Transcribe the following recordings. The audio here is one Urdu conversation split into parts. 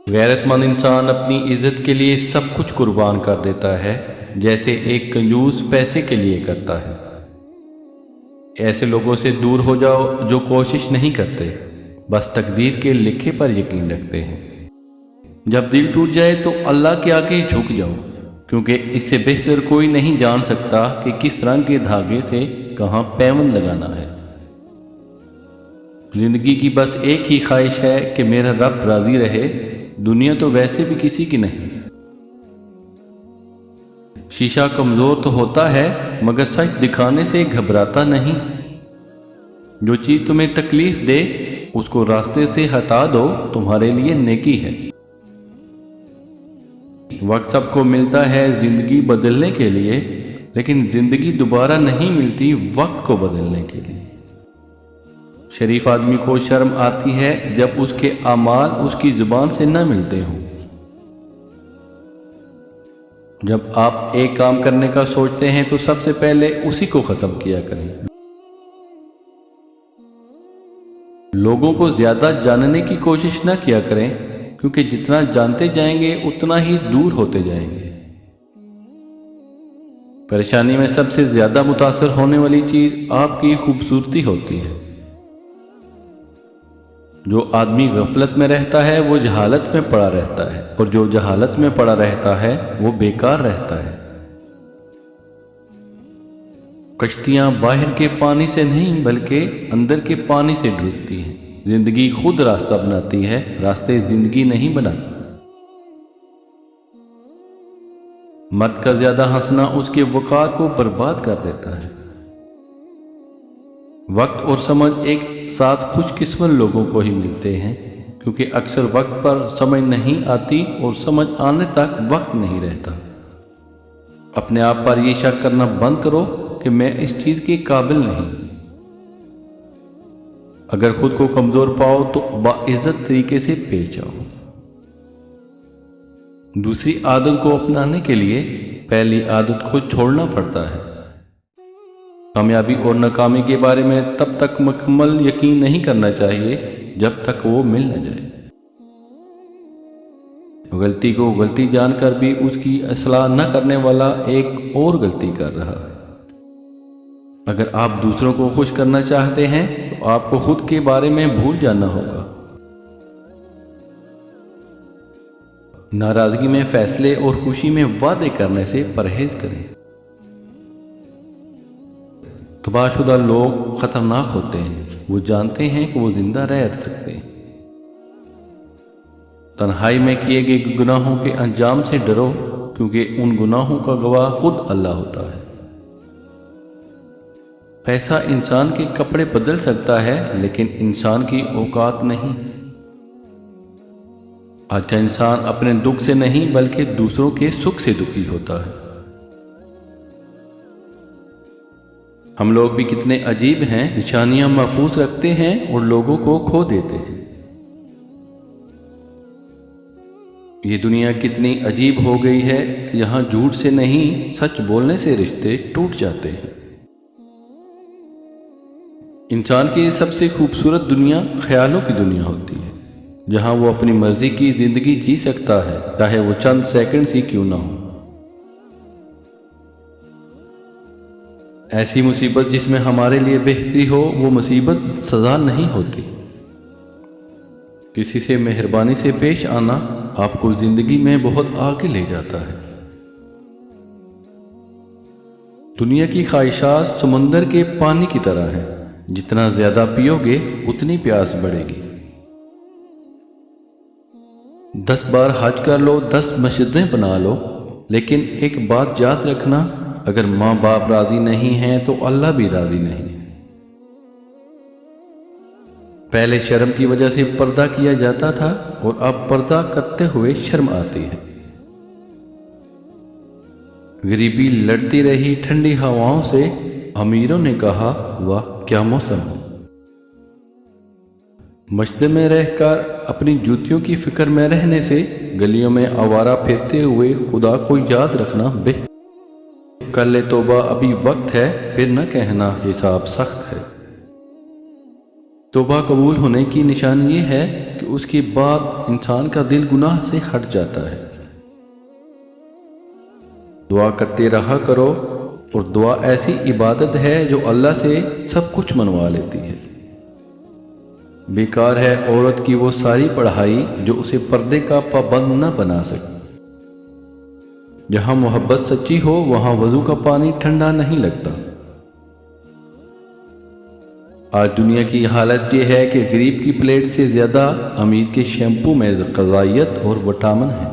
غیرت مند انسان اپنی عزت کے لیے سب کچھ قربان کر دیتا ہے، جیسے ایک کنجوس پیسے کے لیے کرتا ہے۔ ایسے لوگوں سے دور ہو جاؤ جو کوشش نہیں کرتے، بس تقدیر کے لکھے پر یقین رکھتے ہیں۔ جب دل ٹوٹ جائے تو اللہ کے آگے جھک جاؤ، کیونکہ اس سے بہتر کوئی نہیں جان سکتا کہ کس رنگ کے دھاگے سے کہاں پیوند لگانا ہے۔ زندگی کی بس ایک ہی خواہش ہے کہ میرا رب راضی رہے، دنیا تو ویسے بھی کسی کی نہیں۔ شیشہ کمزور تو ہوتا ہے مگر سچ دکھانے سے گھبراتا نہیں۔ جو چیز تمہیں تکلیف دے اس کو راستے سے ہٹا دو، تمہارے لیے نیکی ہے۔ وقت سب کو ملتا ہے زندگی بدلنے کے لیے، لیکن زندگی دوبارہ نہیں ملتی وقت کو بدلنے کے لیے۔ شریف آدمی کو شرم آتی ہے جب اس کے اعمال اس کی زبان سے نہ ملتے ہوں۔ جب آپ ایک کام کرنے کا سوچتے ہیں تو سب سے پہلے اسی کو ختم کیا کریں۔ لوگوں کو زیادہ جاننے کی کوشش نہ کیا کریں، کیونکہ جتنا جانتے جائیں گے اتنا ہی دور ہوتے جائیں گے۔ پریشانی میں سب سے زیادہ متاثر ہونے والی چیز آپ کی خوبصورتی ہوتی ہے۔ جو آدمی غفلت میں رہتا ہے وہ جہالت میں پڑا رہتا ہے، اور جو جہالت میں پڑا رہتا ہے وہ بیکار رہتا ہے۔ کشتیاں باہر کے پانی سے نہیں بلکہ اندر کے پانی سے ڈوبتی ہیں۔ زندگی خود راستہ بناتی ہے، راستے زندگی نہیں بناتی۔ مرد کا زیادہ ہنسنا اس کے وقار کو برباد کر دیتا ہے۔ وقت اور سمجھ ایک ساتھ خوش قسمت لوگوں کو ہی ملتے ہیں، کیونکہ اکثر وقت پر سمجھ نہیں آتی اور سمجھ آنے تک وقت نہیں رہتا۔ اپنے آپ پر یہ شک کرنا بند کرو کہ میں اس چیز کے قابل نہیں۔ اگر خود کو کمزور پاؤ تو باعزت طریقے سے پیش آؤ۔ دوسری عادت کو اپنانے کے لیے پہلی عادت کو چھوڑنا پڑتا ہے۔ کامیابی اور ناکامی کے بارے میں تب تک مکمل یقین نہیں کرنا چاہیے جب تک وہ مل نہ جائے۔ غلطی کو غلطی جان کر بھی اس کی اصلاح نہ کرنے والا ایک اور غلطی کر رہا ہے۔ اگر آپ دوسروں کو خوش کرنا چاہتے ہیں تو آپ کو خود کے بارے میں بھول جانا ہوگا۔ ناراضگی میں فیصلے اور خوشی میں وعدے کرنے سے پرہیز کریں۔ تباہ شدہ لوگ خطرناک ہوتے ہیں، وہ جانتے ہیں کہ وہ زندہ رہ سکتے ہیں۔ تنہائی میں کیے گئے گناہوں کے انجام سے ڈرو، کیونکہ ان گناہوں کا گواہ خود اللہ ہوتا ہے۔ پیسہ انسان کے کپڑے بدل سکتا ہے لیکن انسان کی اوقات نہیں۔ آج کا انسان اپنے دکھ سے نہیں بلکہ دوسروں کے سکھ سے دکھی ہوتا ہے۔ ہم لوگ بھی کتنے عجیب ہیں، نشانیاں محفوظ رکھتے ہیں اور لوگوں کو کھو دیتے ہیں۔ یہ دنیا کتنی عجیب ہو گئی ہے کہ یہاں جھوٹ سے نہیں سچ بولنے سے رشتے ٹوٹ جاتے ہیں۔ انسان کی سب سے خوبصورت دنیا خیالوں کی دنیا ہوتی ہے، جہاں وہ اپنی مرضی کی زندگی جی سکتا ہے، چاہے وہ چند سیکنڈز ہی کیوں نہ ہو۔ ایسی مصیبت جس میں ہمارے لیے بہتری ہو، وہ مصیبت سزا نہیں ہوتی۔ کسی سے مہربانی سے پیش آنا آپ کو زندگی میں بہت آگے لے جاتا ہے۔ دنیا کی خواہشات سمندر کے پانی کی طرح ہیں، جتنا زیادہ پیو گے اتنی پیاس بڑھے گی۔ 10 بار حج کر لو، 10 مسجدیں بنا لو، لیکن ایک بات یاد رکھنا، اگر ماں باپ راضی نہیں ہیں تو اللہ بھی راضی نہیں ہے۔ پہلے شرم کی وجہ سے پردہ کیا جاتا تھا اور اب پردہ کرتے ہوئے شرم آتی ہے۔ غریبی لڑتی رہی ٹھنڈی ہواؤں سے، امیروں نے کہا واہ کیا موسم ہے۔ مسجد میں رہ کر اپنی جوتیوں کی فکر میں رہنے سے گلیوں میں آوارہ پھرتے ہوئے خدا کو یاد رکھنا بہتر۔ کر لے توبہ ابھی وقت ہے، پھر نہ کہنا حساب سخت ہے۔ توبہ قبول ہونے کی نشانی یہ ہے کہ کہ اس کے بعد انسان کا دل گناہ سے ہٹ جاتا ہے۔ دعا کرتے رہا کرو، اور دعا ایسی عبادت ہے جو اللہ سے سب کچھ منوا لیتی ہے۔ بیکار ہے عورت کی وہ ساری پڑھائی جو اسے پردے کا پابند نہ بنا سکے۔ جہاں محبت سچی ہو وہاں وضو کا پانی ٹھنڈا نہیں لگتا۔ آج دنیا کی حالت یہ ہے کہ غریب کی پلیٹ سے زیادہ امیر کے شیمپو میں غذائیت اور وٹامن ہے۔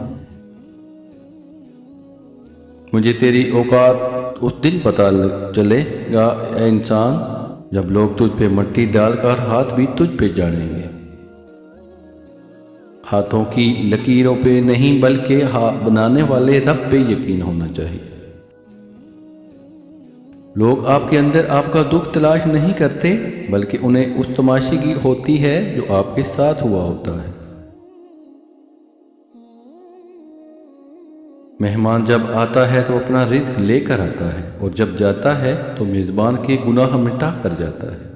مجھے تیری اوقات اس دن پتہ چلے گا اے انسان جب لوگ تجھ پہ مٹی ڈال کر ہاتھ بھی تجھ پہ جاڑیں گے۔ ہاتھوں کی لکیروں پہ نہیں بلکہ بنانے والے رب پہ یقین ہونا چاہیے۔ لوگ آپ کے اندر آپ کا دکھ تلاش نہیں کرتے بلکہ انہیں اس تماشے کی ہوتی ہے جو آپ کے ساتھ ہوا ہوتا ہے۔ مہمان جب آتا ہے تو اپنا رزق لے کر آتا ہے، اور جب جاتا ہے تو میزبان کے گناہ مٹا کر جاتا ہے۔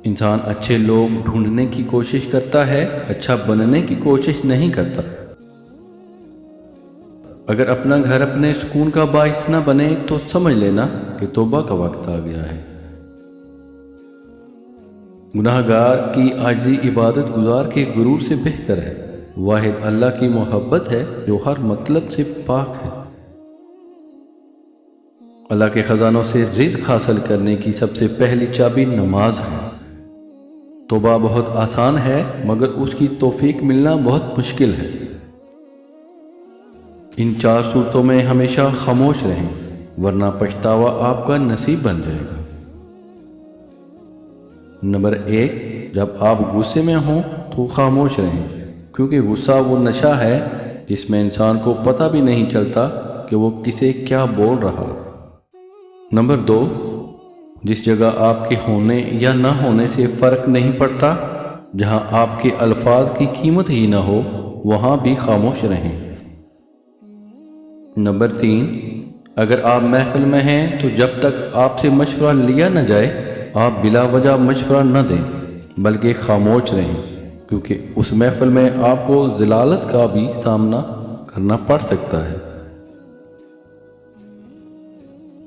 انسان اچھے لوگ ڈھونڈنے کی کوشش کرتا ہے، اچھا بننے کی کوشش نہیں کرتا۔ اگر اپنا گھر اپنے سکون کا باعث نہ بنے تو سمجھ لینا کہ توبہ کا وقت آ گیا ہے۔ گناہ گار کی عاجزی عبادت گزار کے غرور سے بہتر ہے۔ واحد اللہ کی محبت ہے جو ہر مطلب سے پاک ہے۔ اللہ کے خزانوں سے رزق حاصل کرنے کی سب سے پہلی چابی نماز ہے۔ توبہ بہت آسان ہے مگر اس کی توفیق ملنا بہت مشکل ہے۔ ان 4 صورتوں میں ہمیشہ خاموش رہیں ورنہ پچھتاوا آپ کا نصیب بن جائے گا۔ نمبر 1، جب آپ غصے میں ہوں تو خاموش رہیں، کیونکہ غصہ وہ نشہ ہے جس میں انسان کو پتہ بھی نہیں چلتا کہ وہ کسے کیا بول رہا۔ نمبر 2، جس جگہ آپ کے ہونے یا نہ ہونے سے فرق نہیں پڑتا، جہاں آپ کے الفاظ کی قیمت ہی نہ ہو، وہاں بھی خاموش رہیں۔ نمبر 3، اگر آپ محفل میں ہیں تو جب تک آپ سے مشورہ لیا نہ جائے آپ بلا وجہ مشورہ نہ دیں بلکہ خاموش رہیں، کیونکہ اس محفل میں آپ کو ضلالت کا بھی سامنا کرنا پڑ سکتا ہے۔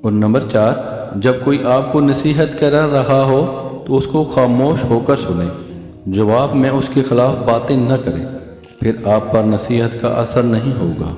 اور نمبر 4، جب کوئی آپ کو نصیحت کر رہا ہو تو اس کو خاموش ہو کر سنیں، جواب میں اس کے خلاف باتیں نہ کریں، پھر آپ پر نصیحت کا اثر نہیں ہوگا۔